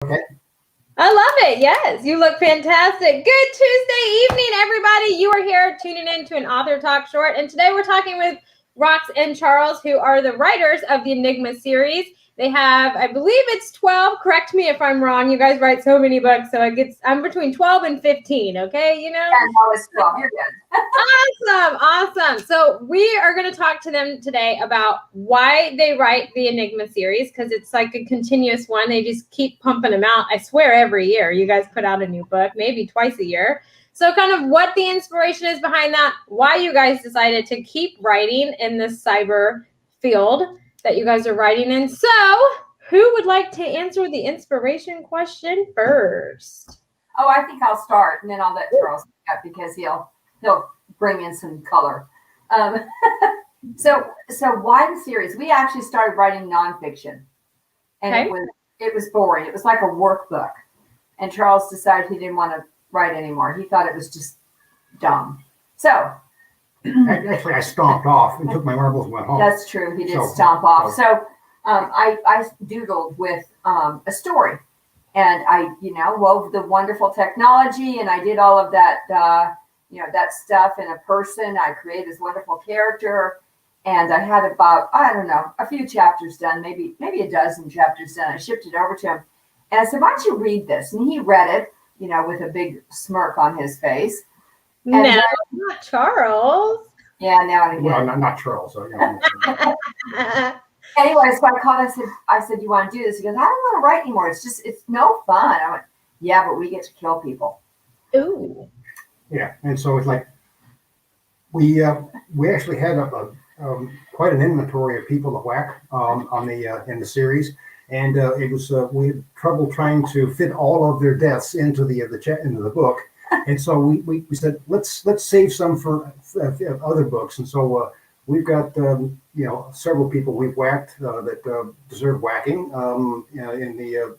Okay. I love it. Yes, you look fantastic. Good Tuesday evening, everybody. You are here tuning in to an Author Talk Short. And today we're talking with Rox and Charles, who are the writers of the Enigma series. They have, I believe it's 12. Correct me if I'm wrong. You guys write so many books, so I'm between 12 and 15, okay? You know? Yeah, no, it's 12. You're good. Awesome. So we are going to talk to them today about why they write the Enigma series, because it's like a continuous one. They just keep pumping them out. I swear every year you guys put out a new book, maybe twice a year. So kind of what the inspiration is behind that, why you guys decided to keep writing in this cyber field that you guys are writing in. So who would like to answer the inspiration question first? Oh, I think I'll start, and then I'll let Charles pick up because he'll bring in some color. So why the series? We actually started writing nonfiction, and Okay. it was boring. It was like a workbook, and Charles decided he didn't want to write anymore. He thought it was just dumb. So Actually, I stomped off and took my marbles and went home. that's true. He did stomp off. So I doodled with a story. And I, wove the wonderful technology, and I did all of that, that stuff in a person. I created this wonderful character, and I had about, I don't know, a few chapters done, maybe a dozen chapters done. I shipped it over to him, and I said, "Why don't you read this?" And he read it, with a big smirk on his face. No, not Charles. Yeah, now and again. Well, not Charles. So, Anyway, so I called. I said, "You want to do this?" He goes, "I don't want to write anymore. It's no fun." I went, "Yeah, but we get to kill people." Ooh. Yeah, and so it's like we actually had quite an inventory of people to whack in the series, and it was we had trouble trying to fit all of their deaths into the book, and so we said let's save some for other books, and so. We've got, several people we've whacked that deserve whacking in the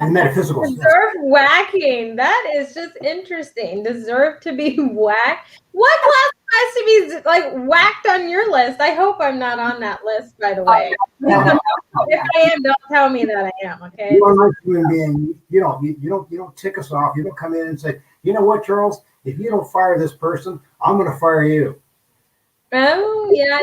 metaphysical sense. Deserve whacking. That is just interesting. Deserve to be whacked. What class has to be like whacked on your list? I hope I'm not on that list, by the way. If I am, don't tell me that I am, okay? You are a human being. You don't tick us off. You don't come in and say, you know what, Charles? If you don't fire this person, I'm going to fire you. Oh yeah,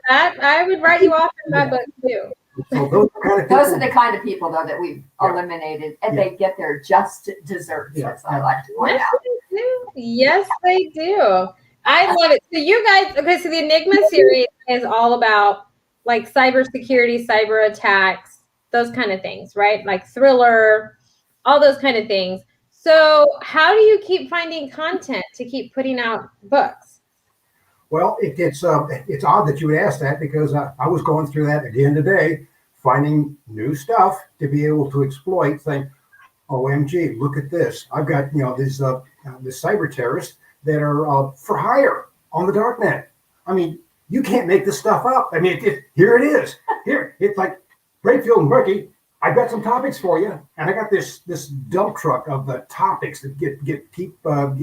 that I would write you off in my book too. So those are the kind of people though that we've eliminated, and they get their just desserts, as I like to point out. They do. Yes, they do. I love it. So you guys, okay, so the Enigma series is all about like cybersecurity, cyber attacks, those kind of things, right? Like thriller, all those kind of things. So how do you keep finding content to keep putting out books? Well, it's odd that you would ask that because I was going through that again today, finding new stuff to be able to exploit. Saying, "OMG, look at this! I've got these cyber terrorists that are for hire on the darknet. I mean, you can't make this stuff up. I mean, here it is. Here it's like Brakefield and Rookie. I've got some topics for you, and I got this dump truck of the topics that keep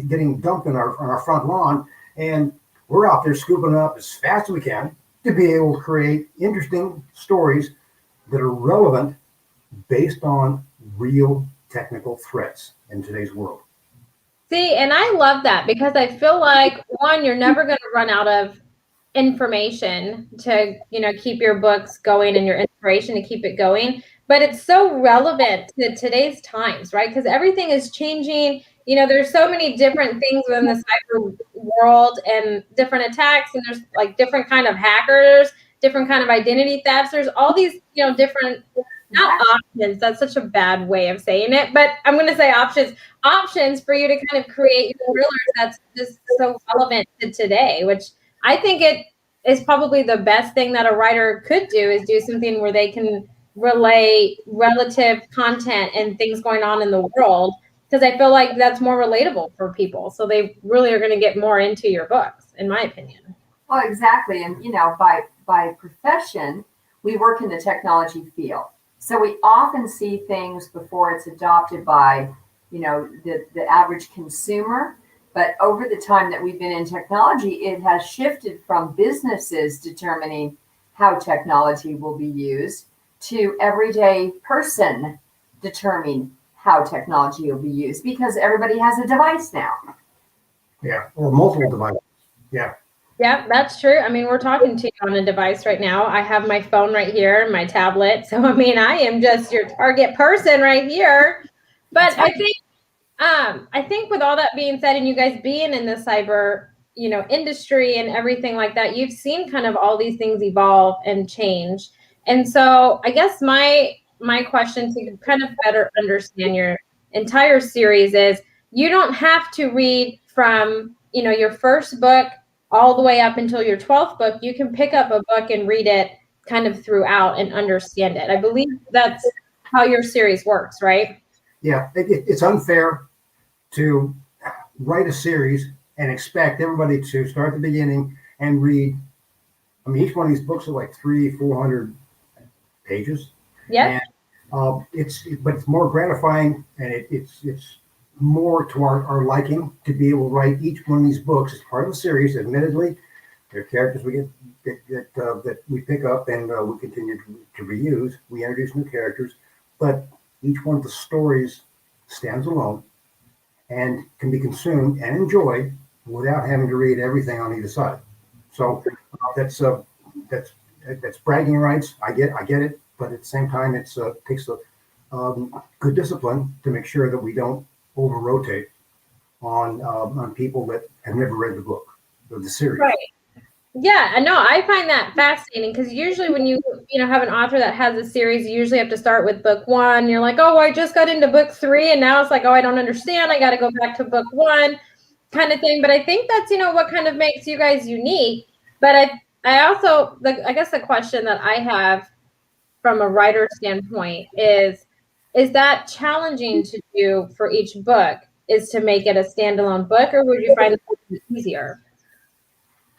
getting dumped on our front lawn, and we're out there scooping up as fast as we can to be able to create interesting stories that are relevant based on real technical threats in today's world." See, and I love that because I feel like, one, you're never going to run out of information to, keep your books going and your inspiration to keep it going. But it's so relevant to today's times, right? Because everything is changing. There's so many different things within the cyber world and different attacks, and there's like different kind of hackers, different kind of identity thefts. There's all these, different, not options. That's such a bad way of saying it, but I'm going to say options for you to kind of create your thrillers that's just so relevant to today, which I think it is probably the best thing that a writer could do is do something where they can relay relative content and things going on in the world. Because I feel like that's more relatable for people. So they really are going to get more into your books, in my opinion. Well, exactly. And, by profession, we work in the technology field. So we often see things before it's adopted by, the average consumer. But over the time that we've been in technology, it has shifted from businesses determining how technology will be used to everyday person determine how technology will be used, because everybody has a device now. Yeah, or multiple devices. Yeah. Yeah, that's true. I mean, we're talking to you on a device right now. I have my phone right here, my tablet. So, I mean, I am just your target person right here. But I think with all that being said, and you guys being in the cyber, industry and everything like that, you've seen kind of all these things evolve and change. And so I guess my question to kind of better understand your entire series is you don't have to read from, your first book all the way up until your 12th book. You can pick up a book and read it kind of throughout and understand it. I believe that's how your series works, right? Yeah, it's unfair to write a series and expect everybody to start at the beginning and read. I mean, each one of these books are like 300-400 pages. Yeah. And but it's more gratifying, and it's more to our liking to be able to write each one of these books as part of the series. Admittedly, there are characters we that we pick up and we continue to reuse. We introduce new characters, but each one of the stories stands alone and can be consumed and enjoyed without having to read everything on either side. So that's bragging rights. I get it, but at the same time, it takes a good discipline to make sure that we don't over rotate on people that have never read the book or the series. Right. Yeah, no, I find that fascinating because usually when you have an author that has a series, you usually have to start with book 1. You're like, oh, I just got into book 3, and now it's like, oh, I don't understand. I got to go back to book 1, kind of thing. But I think that's what kind of makes you guys unique. But I also, I guess the question that I have from a writer standpoint is that challenging to do for each book is to make it a standalone book, or would you find it easier?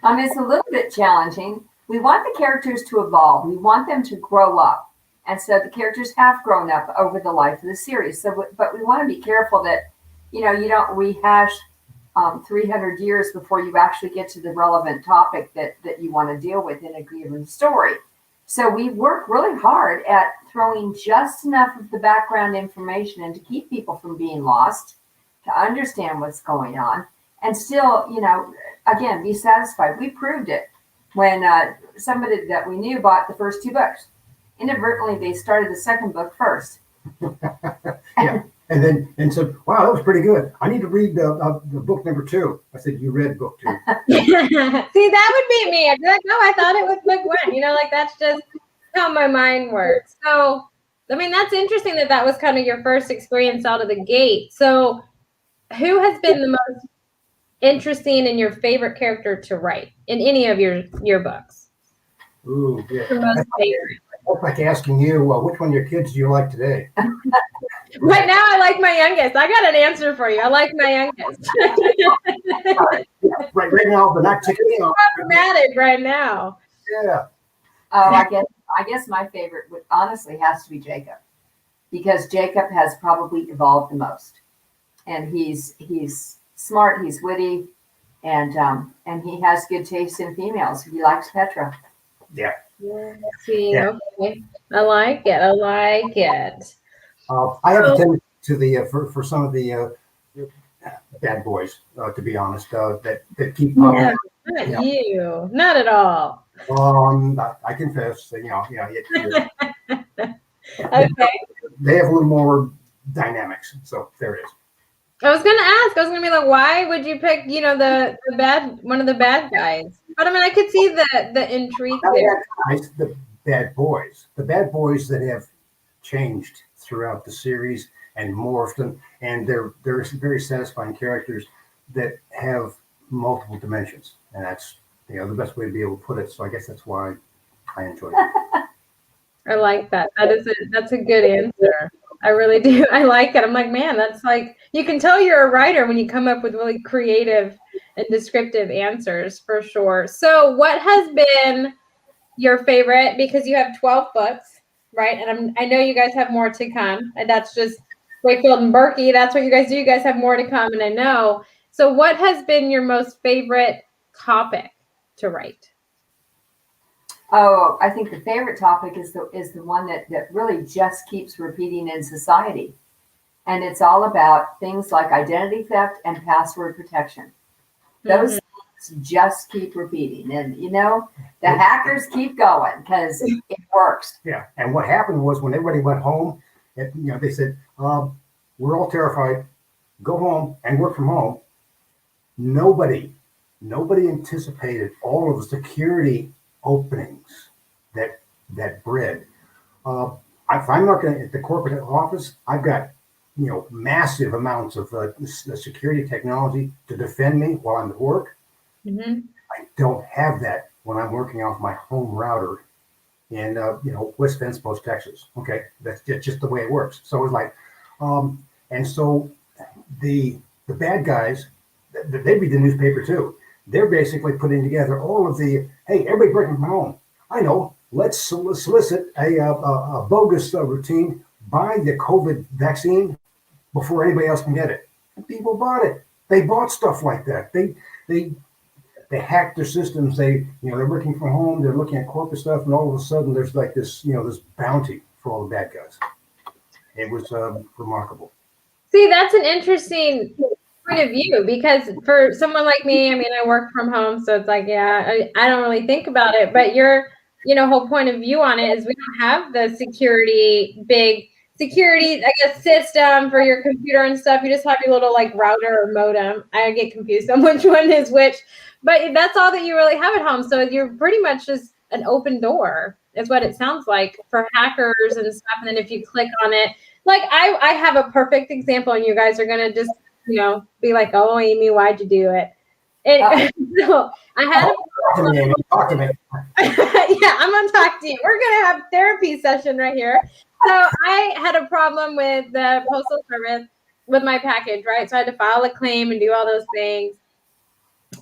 It's a little bit challenging. We want the characters to evolve. We want them to grow up. And so the characters have grown up over the life of the series. But we want to be careful that, you don't rehash 300 years before you actually get to the relevant topic that you want to deal with in a given story. So we work really hard at throwing just enough of the background information in to keep people from being lost, to understand what's going on, and still, again, be satisfied. We proved it when somebody that we knew bought the first 2 books. Inadvertently, they started the second book first. Yeah, and said, "Wow, that was pretty good. I need to read the book number 2." I said, "You read book 2." See, that would be me. I'd be like, "No, I thought it was book 1." That's just how my mind works. So, I mean, that's interesting that was kind of your first experience out of the gate. So, who has been the most interesting and your favorite character to write in any of your books? Ooh, yeah. Your most favorite. That's like asking you, which one of your kids do you like today? Right now, I like my youngest. I got an answer for you. I like my youngest. right now, but not ticking me off. Dramatic right now. Yeah. Oh, I guess my favorite would honestly has to be Jacob, because Jacob has probably evolved the most, and he's smart, he's witty, and he has good taste in females. He likes Petra. Yeah. See, okay. I like it. I have a tendency to the for some of the bad boys, to be honest, that keep popping. No, not you. Not at all. I confess, Okay. They have a little more dynamics. So there it is. I was gonna be like, why would you pick, the one of the bad guys? But I mean, I could see the intrigue there. The bad boys that have changed throughout the series and morphed them, and they're very satisfying characters that have multiple dimensions, and that's the best way to be able to put it. So I guess that's why I enjoy it. I like that. That's a good answer. I really do. I like it. I'm like, man, that's like, you can tell you're a writer when you come up with really creative and descriptive answers, for sure. So what has been your favorite, because you have 12 books, right? And I know you guys have more to come, and that's just Wakefield and Berkey. That's what you guys do. You guys have more to come, and I know. So what has been your most favorite topic to write? Oh, I think the favorite topic is the one that really just keeps repeating in society. And it's all about things like identity theft and password protection. Those things just keep repeating. And, the hackers keep going because it works. Yeah. And what happened was when everybody went home, they said, we're all terrified. Go home and work from home. Nobody anticipated all of the security openings that bred. If I'm looking at the corporate office, I've got massive amounts of security technology to defend me while I'm at work. Mm-hmm. I don't have that when I'm working off my home router in West Fence Post, Texas. Okay, that's just the way it works. So it's like, and so the bad guys, they read the newspaper too. They're basically putting together all of the, hey, everybody working from home. I know. Let's solicit a bogus routine. Buy the COVID vaccine before anybody else can get it. And people bought it. They bought stuff like that. They hacked their systems. They're working from home. They're looking at corporate stuff, and all of a sudden there's like this, this bounty for all the bad guys. It was remarkable. See, that's an interesting point of view, because for someone like me, I mean, I work from home, so it's like, yeah, I don't really think about it. But your, whole point of view on it is we don't have the big security, I guess, system for your computer and stuff. You just have your little like router or modem. I get confused on which one is which, but that's all that you really have at home. So you're pretty much just an open door, is what it sounds like, for hackers and stuff. And then if you click on it, like I have a perfect example, and you guys are gonna just be like, oh, Amy, why'd you do it? So I had talk to me. Yeah, I'm gonna talk to you. We're gonna have therapy session right here. So I had a problem with the Postal Service with my package, right? So I had to file a claim and do all those things.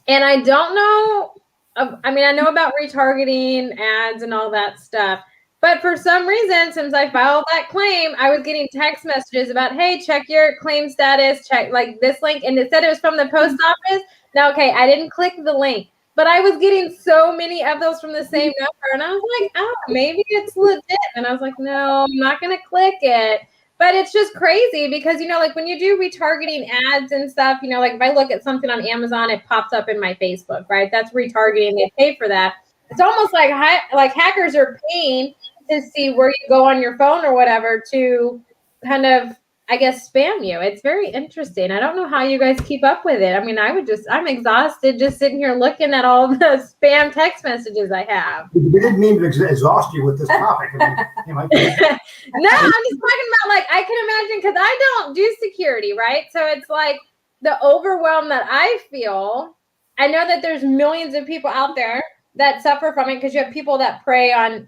And I don't know. I mean, I know about retargeting ads and all that stuff. But for some reason, since I filed that claim, I was getting text messages about, hey, check your claim status, check like this link. And it said it was from the post office. Now, okay, I didn't click the link, but I was getting so many of those from the same number. And I was like, oh, maybe it's legit. And I was like, no, I'm not going to click it. But it's just crazy because, like when you do retargeting ads and stuff, like if I look at something on Amazon, it pops up in my Facebook, right? That's retargeting. They pay for that. It's almost like hackers are paying to see where you go on your phone or whatever to kind of, I guess, spam you. It's very interesting. I don't know how you guys keep up with it. I mean, I'm exhausted just sitting here looking at all the spam text messages I have. We didn't mean to exhaust you with this topic. No, I'm just talking about, like, I can imagine, because I don't do security, right? So it's like the overwhelm that I feel. I know that there's millions of people out there that suffer from it, because you have people that prey on,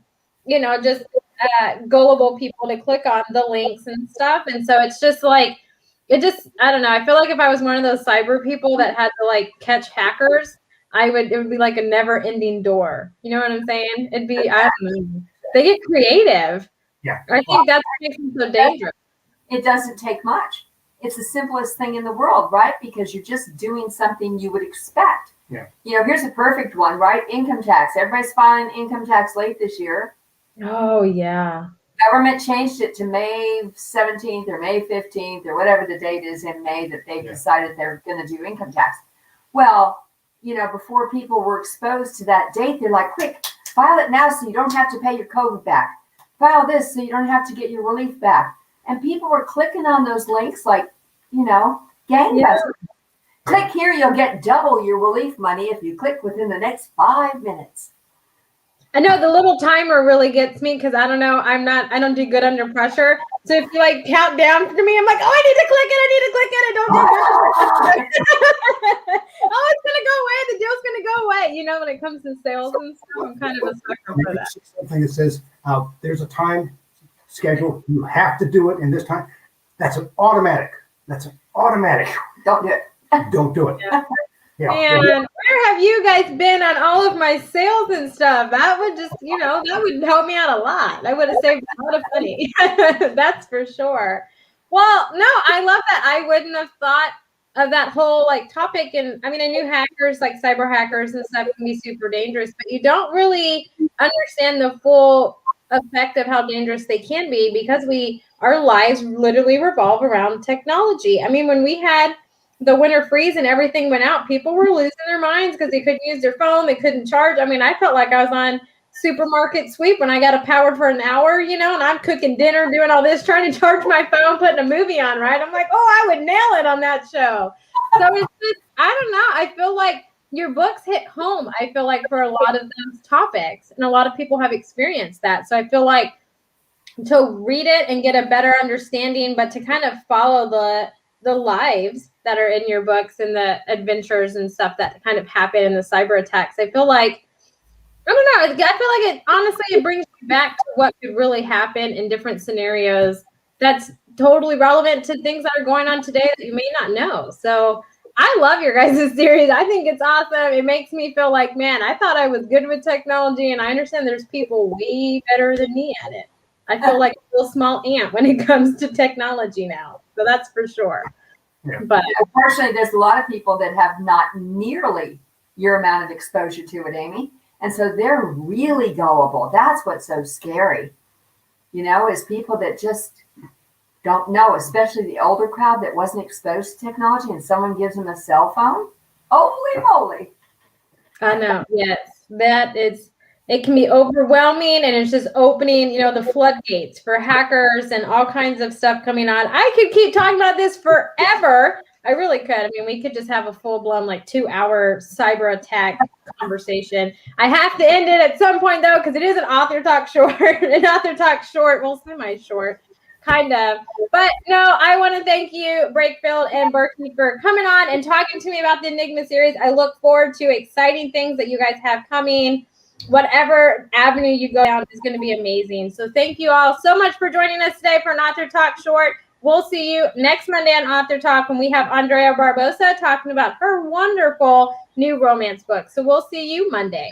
just gullible people to click on the links and stuff. And so it's just like, I don't know. I feel like if I was one of those cyber people that had to like catch hackers, it would be like a never ending door. You know what I'm saying? It'd be, I don't know. They get creative. Yeah. I think that's what makes them so dangerous. It doesn't take much. It's the simplest thing in the world, right? Because you're just doing something you would expect. Yeah. Here's a perfect one, right? Income tax. Everybody's filing income tax late this year. Oh, yeah. Government changed it to May 17th or May 15th or whatever the date is in May that they decided they're going to do income tax. Well, before people were exposed to that date, they're like, quick, file it now so you don't have to pay your COVID back. File this so you don't have to get your relief back. And people were clicking on those links like, gangbusters. Yeah. Click here, you'll get double your relief money if you click within the next 5 minutes. I know the little timer really gets me, because I don't know, I don't do good under pressure. So if you like count down for me, I'm like, oh, I need to click it. I don't do that. Oh, it's going to go away. The deal's going to go away. When it comes to sales and stuff, I'm kind of a sucker for that. Something that says there's a time schedule. You have to do it in this time. That's an automatic. Don't do it. Don't do it. Yeah. And where have you guys been on all of my sales and stuff? That would just, that would help me out a lot. I would have saved a lot of money. That's for sure. Well, no, I love that. I wouldn't have thought of that whole like topic. And I mean, I knew hackers, like cyber hackers and stuff, can be super dangerous, but you don't really understand the full effect of how dangerous they can be, because our lives literally revolve around technology. I mean, when we had the winter freeze and everything went out, people were losing their minds because they couldn't use their phone, they couldn't charge. I mean, I felt like I was on supermarket sweep when I got a power for an hour, you know, and I'm cooking dinner, doing all this, trying to charge my phone, putting a movie on, right? I'm like, oh, I would nail it on that show. So it's just, I don't know. I feel like your books hit home, I feel like, for a lot of those topics, and a lot of people have experienced that. So I feel like to read it and get a better understanding, but to kind of follow the lives that are in your books and the adventures and stuff that kind of happen in the cyber attacks. I feel like, I don't know. I feel like it, honestly, it brings you back to what could really happen in different scenarios that's totally relevant to things that are going on today that you may not know. So I love your guys' series. I think it's awesome. It makes me feel like, man, I thought I was good with technology, and I understand there's people way better than me at it. I feel like a little small ant when it comes to technology now. So that's for sure. Yeah. But unfortunately, there's a lot of people that have not nearly your amount of exposure to it, Amy. And so they're really gullible. That's what's so scary, you know, is people that just don't know, especially the older crowd that wasn't exposed to technology, and someone gives them a cell phone. Holy moly. I know. Yes. It can be overwhelming, and it's just opening, you know, the floodgates for hackers and all kinds of stuff coming on. I could keep talking about this forever. I really could. I mean, we could just have a full-blown, like, 2-hour cyber attack conversation. I have to end it at some point, though, because it is an author talk short. An author talk short, well, semi-short, kind of. But no, I want to thank you, Brakefield and Berkey, for coming on and talking to me about the Enigma series. I look forward to exciting things that you guys have coming. Whatever avenue you go down is going to be amazing. So thank you all so much for joining us today for an author talk short. We'll see you next Monday on Author Talk when we have Andrea Barbosa talking about her wonderful new romance book. So we'll see you Monday.